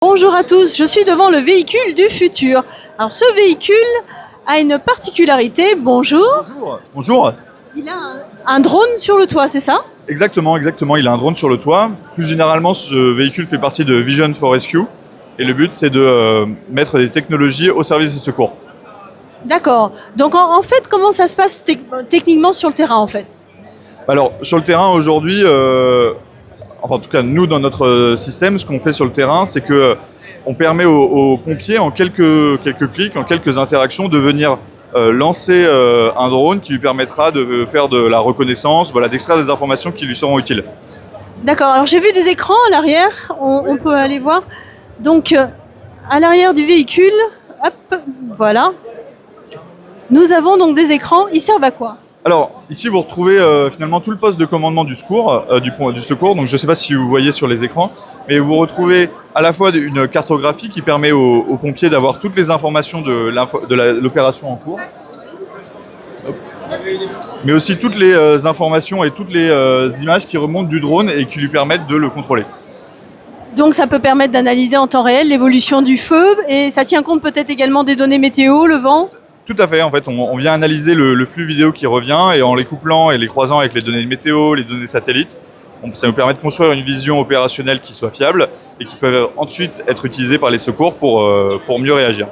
Bonjour à tous, je suis devant le véhicule du futur. Alors ce véhicule a une particularité, bonjour, Bonjour. Bonjour. il a un drone sur le toit, c'est ça? Exactement. Il a un drone sur le toit. Plus généralement, ce véhicule fait partie de Vision for Rescue. Et le but, c'est de mettre des technologies au service des secours. D'accord, donc en fait comment ça se passe techniquement sur le terrain en fait? Alors, sur le terrain aujourd'hui, enfin en tout cas nous dans notre système, ce qu'on fait sur le terrain, c'est que on permet aux pompiers en quelques clics, en quelques interactions, de venir lancer un drone qui lui permettra de faire de la reconnaissance, voilà, d'extraire des informations qui lui seront utiles. D'accord, alors j'ai vu des écrans à l'arrière, on peut aller voir. Donc à l'arrière du véhicule, hop, voilà. Nous avons donc des écrans, ils servent à quoi? Alors, ici, vous retrouvez finalement tout le poste de commandement du secours. Du secours. Donc, je ne sais pas si vous voyez sur les écrans, mais vous retrouvez à la fois une cartographie qui permet aux pompiers d'avoir toutes les informations de l'opération en cours, mais aussi toutes les informations et toutes les images qui remontent du drone et qui lui permettent de le contrôler. Donc ça peut permettre d'analyser en temps réel l'évolution du feu et ça tient compte peut-être également des données météo, le vent. Tout à fait, en fait, on vient analyser le flux vidéo qui revient et en les couplant et les croisant avec les données météo, les données satellites, ça nous permet de construire une vision opérationnelle qui soit fiable et qui peut ensuite être utilisée par les secours pour mieux réagir.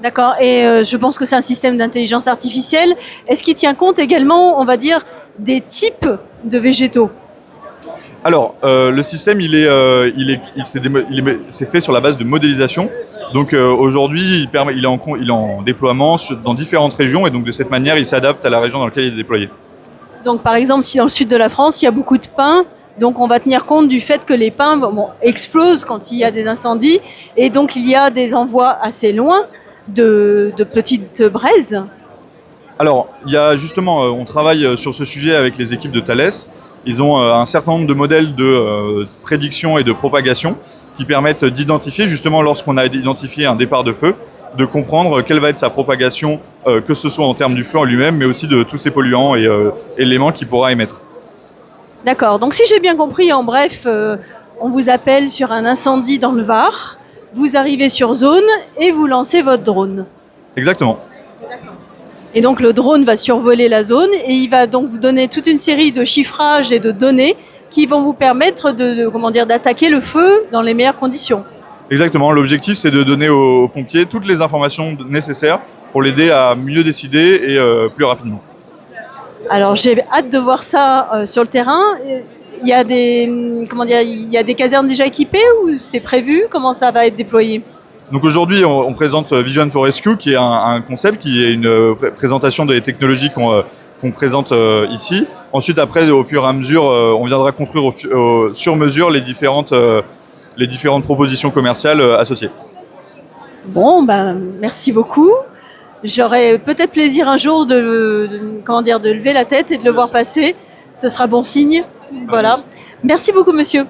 D'accord, et je pense que c'est un système d'intelligence artificielle. Est-ce qu'il tient compte également, on va dire, des types de végétaux? Alors, le système, c'est fait sur la base de modélisation. Donc aujourd'hui, il est en déploiement dans différentes régions et donc de cette manière, il s'adapte à la région dans laquelle il est déployé. Donc par exemple, si dans le sud de la France, il y a beaucoup de pins, donc on va tenir compte du fait que les pins explosent quand il y a des incendies et donc il y a des envois assez loin de petites braises. Alors, il y a justement, on travaille sur ce sujet avec les équipes de Thales. Ils ont un certain nombre de modèles de prédiction et de propagation qui permettent d'identifier, justement lorsqu'on a identifié un départ de feu, de comprendre quelle va être sa propagation, que ce soit en termes du feu en lui-même, mais aussi de tous ces polluants et éléments qu'il pourra émettre. D'accord, donc si j'ai bien compris, en bref, on vous appelle sur un incendie dans le Var, vous arrivez sur zone et vous lancez votre drone. Exactement. Et donc le drone va survoler la zone et il va donc vous donner toute une série de chiffrages et de données qui vont vous permettre d'attaquer le feu dans les meilleures conditions. Exactement. L'objectif, c'est de donner aux pompiers toutes les informations nécessaires pour l'aider à mieux décider et plus rapidement. Alors j'ai hâte de voir ça sur le terrain. Il y a des casernes déjà équipées ou c'est prévu? Comment ça va être déployé? Donc aujourd'hui, on présente Vision for Rescue, qui est un concept, qui est une présentation des technologies qu'on présente ici. Ensuite, après, au fur et à mesure, on viendra construire sur mesure les différentes propositions commerciales associées. Bon, merci beaucoup. J'aurai peut-être plaisir un jour de lever la tête et de le voir passer. Ce sera bon signe. Voilà. Merci beaucoup, monsieur.